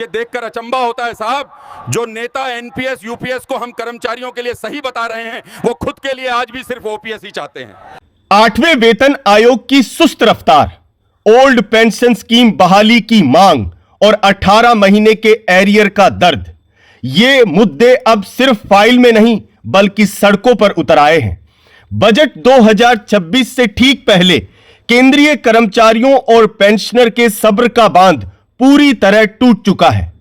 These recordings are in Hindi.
ये देखकर अचंभा होता है साहब, जो नेता एनपीएस यूपीएस को हम कर्मचारियों के लिए सही बता रहे हैं, वो खुद के लिए आज भी सिर्फ ओपीएस ही चाहते हैं। 8वें वेतन आयोग की सुस्त रफ्तार, ओल्ड पेंशन स्कीम बहाली की मांग और 18 महीने के एरियर का दर्द, ये मुद्दे अब सिर्फ फाइल में नहीं बल्कि सड़कों पर उतर आए हैं। बजट 2026 से ठीक पहले केंद्रीय कर्मचारियों और पेंशनर के सब्र का बांध पूरी तरह टूट चुका है।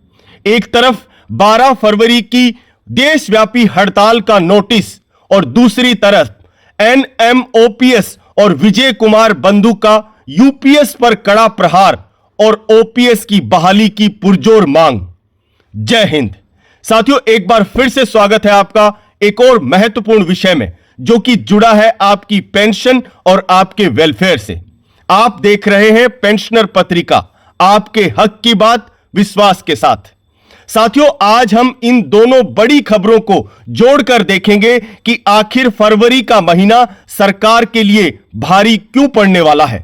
एक तरफ 12 फरवरी की देशव्यापी हड़ताल का नोटिस और दूसरी तरफ एनएमओपीएस और विजय कुमार बंधु का यूपीएस पर कड़ा प्रहार और ओपीएस की बहाली की पुरजोर मांग। जय हिंद साथियों, एक बार फिर से स्वागत है आपका एक और महत्वपूर्ण विषय में, जो कि जुड़ा है आपकी पेंशन और आपके वेलफेयर से। आप देख रहे हैं पेंशनर पत्रिका, आपके हक की बात विश्वास के साथ। साथियों, आज हम इन दोनों बड़ी खबरों को जोड़कर देखेंगे कि आखिर फरवरी का महीना सरकार के लिए भारी क्यों पड़ने वाला है।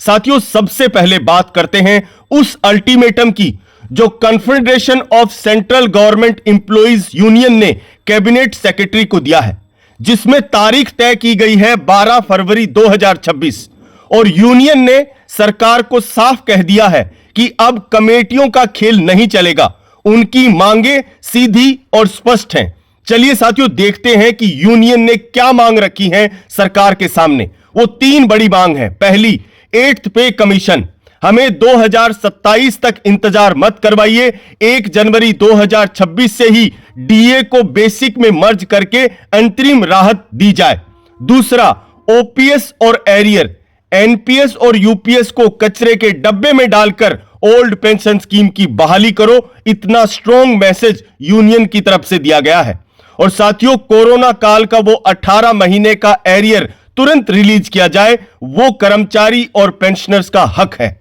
साथियों, सबसे पहले बात करते हैं उस अल्टीमेटम की जो confederation of central government employees union ने कैबिनेट सेक्रेटरी को दिया है, जिसमें तारीख तय की गई है 12 फरवरी 2026 और यूनियन ने सरकार को साफ कह दिया है कि अब कमेटियों का खेल नहीं चलेगा। उनकी मांगे सीधी और स्पष्ट हैं। चलिए साथियों, देखते हैं कि यूनियन ने क्या मांग रखी है सरकार के सामने। वो 3 बड़ी मांग है। पहली, 8th पे कमीशन, हमें 2027 तक इंतजार मत करवाइए, 1 जनवरी 2026 से ही डीए को बेसिक में मर्ज करके अंतरिम राहत दी जाए। दूसरा, ओपीएस और एरियर, एनपीएस और यूपीएस को कचरे के डब्बे में डालकर ओल्ड पेंशन स्कीम की बहाली करो। इतना स्ट्रॉन्ग मैसेज यूनियन की तरफ से दिया गया है। और साथियों, कोरोना काल का वो 18 महीने का एरियर तुरंत रिलीज किया जाए, वो कर्मचारी और पेंशनर्स का हक है।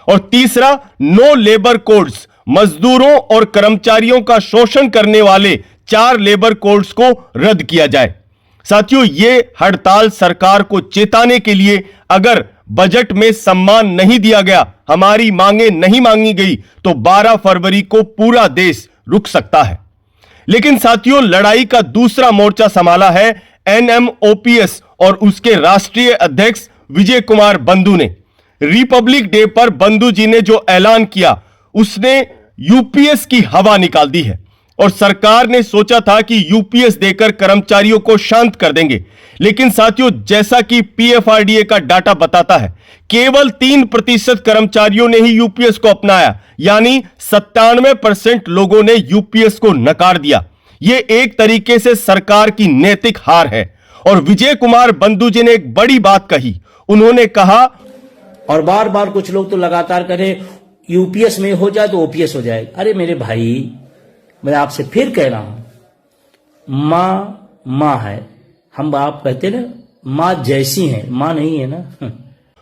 और तीसरा, नो लेबर कोड्स, मजदूरों और कर्मचारियों का शोषण करने वाले 4 लेबर कोड्स को रद्द किया जाए। साथियों, ये हड़ताल सरकार को चेताने के लिए, अगर बजट में सम्मान नहीं दिया गया, हमारी मांगे नहीं मांगी गई, तो 12 फरवरी को पूरा देश रुक सकता है। लेकिन साथियों, लड़ाई का दूसरा मोर्चा संभाला है एनएमओपीएस और उसके राष्ट्रीय अध्यक्ष विजय कुमार बंधु ने। रिपब्लिक डे पर बंधु जी ने जो ऐलान किया, उसने यूपीएस की हवा निकाल दी है। और सरकार ने सोचा था कि यूपीएस देकर कर्मचारियों को शांत कर देंगे, लेकिन साथियों, जैसा कि पीएफआरडीए का डाटा बताता है, केवल 3% कर्मचारियों ने ही यूपीएस को अपनाया, यानी 97% लोगों ने यूपीएस को नकार दिया। यह एक तरीके से सरकार की नैतिक हार है। और विजय कुमार बंधु जी ने एक बड़ी बात कही। उन्होंने कहा, और बार बार कुछ लोग तो लगातार करें यूपीएस में हो जाए तो ओपीएस हो जाए। अरे मेरे भाई, मैं आपसे फिर कह रहा हूं, मां है, हम आप कहते ना मां जैसी है, मां नहीं है ना।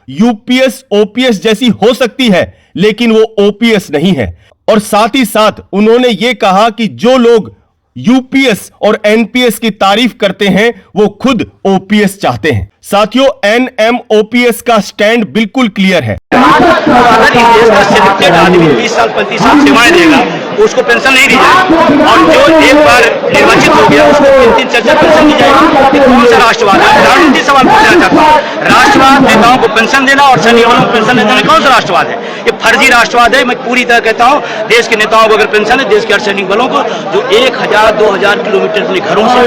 यूपीएस ओपीएस जैसी हो सकती है, लेकिन वो ओपीएस नहीं है। और साथ ही साथ उन्होंने ये कहा कि जो लोग यूपीएस और एनपीएस की तारीफ करते हैं, वो खुद ओपीएस चाहते हैं। साथियों, एनएमओपीएस का स्टैंड बिल्कुल क्लियर है। अगर इस देश का सिलेक्टेड आदमी 20 साल 35 साल सेवाएं देगा, उसको पेंशन नहीं दी जाएगी, और जो एक बार निर्वाचित हो गया उसको 3-3 4-4 पेंशन दी जाएगी। ये कौन सा राष्ट्रवाद है? प्रधानमंत्री सवाल पूछना चाहता हूँ, राष्ट्रवाद नेताओं को पेंशन देना और सैनिकों को पेंशन देना कौन सा राष्ट्रवाद है? ये फर्जी राष्ट्रवाद है। मैं पूरी तरह कहता हूँ, देश के नेताओं को अगर पेंशन है, देश के अर्धसैनिक बलों को जो 1000-2000 किलोमीटर अपने घरों से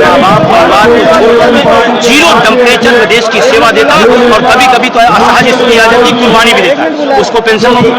परिवार को छोड़कर 0 टेम्परेचर में देश की सेवा देता है, और कभी कभी तो असहज स्थिति आ जाती है, कुर्बानी भी देता है, उसको पेंशन नहीं,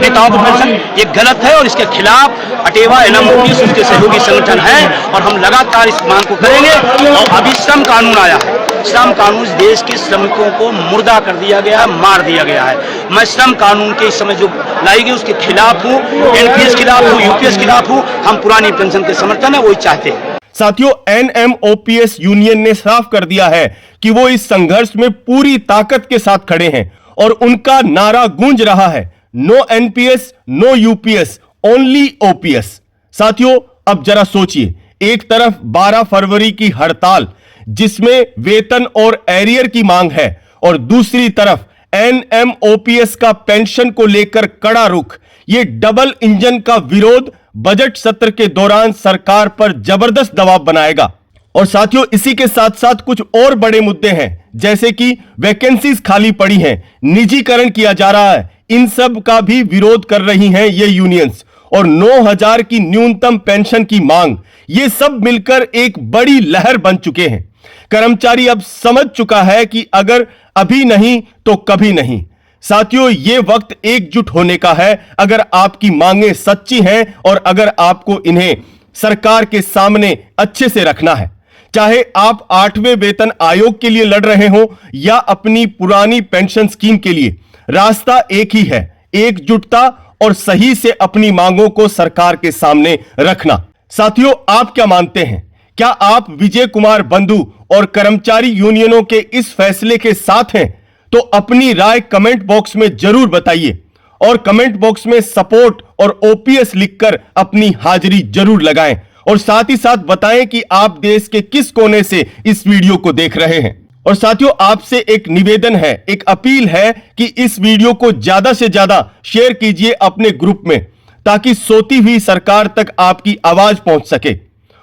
नेताओं को पेंशन, ये गलत है। और इसके खिलाफ अटेवा एनएमओपीएस उसके सहयोगी संगठन है, और हम लगातार इस मांग को करेंगे। और अभी श्रम कानून आया है, श्रम कानून इस देश के श्रमिकों को मुर्दा कर दिया गया है, मार दिया गया है। मैं श्रम कानून के इस समय जो लाई गई उसके खिलाफ हूँ, एनपीएस खिलाफ हूँ, यूपीएस खिलाफ हूँ। हम पुरानी पेंशन के समर्थन है, वही चाहते हैं। साथियों, एनएमओपीएस यूनियन ने साफ कर दिया है कि वो इस संघर्ष में पूरी ताकत के साथ खड़े हैं और उनका नारा गूंज रहा है, no NPS, no UPS, only OPS. साथियों, अब जरा सोचिए, एक तरफ 12 फरवरी की हड़ताल जिसमें वेतन और एरियर की मांग है, और दूसरी तरफ एनएमओपीएस का पेंशन को लेकर कड़ा रुख, ये डबल इंजन का विरोध बजट सत्र के दौरान सरकार पर जबरदस्त दबाव बनाएगा। और साथियों, इसी के साथ साथ कुछ और बड़े मुद्दे हैं, जैसे कि वैकेंसीज खाली पड़ी हैं, निजीकरण किया जा रहा है, इन सब का भी विरोध कर रही हैं ये यूनियंस। और 9,000 की न्यूनतम पेंशन की मांग, ये सब मिलकर एक बड़ी लहर बन चुके हैं। कर्मचारी अब समझ चुका है कि अगर अभी नहीं तो कभी नहीं। साथियों, ये वक्त एकजुट होने का है अगर आपकी मांगें सच्ची हैं और अगर आपको इन्हें सरकार के सामने अच्छे से रखना है। चाहे आप 8वें वेतन आयोग के लिए लड़ रहे हो या अपनी पुरानी पेंशन स्कीम के लिए, रास्ता एक ही है, एकजुटता और सही से अपनी मांगों को सरकार के सामने रखना। साथियों, आप क्या मानते हैं? क्या आप विजय कुमार बंधु और कर्मचारी यूनियनों के इस फैसले के साथ हैं? तो अपनी राय कमेंट बॉक्स में जरूर बताइए और कमेंट बॉक्स में सपोर्ट और ओपीएस लिखकर अपनी हाजिरी जरूर लगाएं और साथ ही साथ बताएं कि आप देश के किस कोने से इस वीडियो को देख रहे हैं। और साथियों, आपसे एक निवेदन है, एक अपील है कि इस वीडियो को ज्यादा से ज्यादा शेयर कीजिए अपने ग्रुप में, ताकि सोती हुई सरकार तक आपकी आवाज पहुंच सके।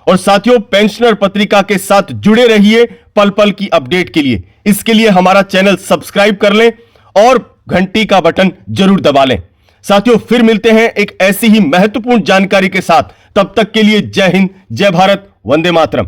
और साथियों, पेंशनर पत्रिका के साथ जुड़े रहिए पल पल की अपडेट के लिए। इसके लिए हमारा चैनल सब्सक्राइब कर लें और घंटी का बटन जरूर दबा लें। साथियों, फिर मिलते हैं एक ऐसी ही महत्वपूर्ण जानकारी के साथ। तब तक के लिए जय हिंद, जय भारत, वंदे मातरम।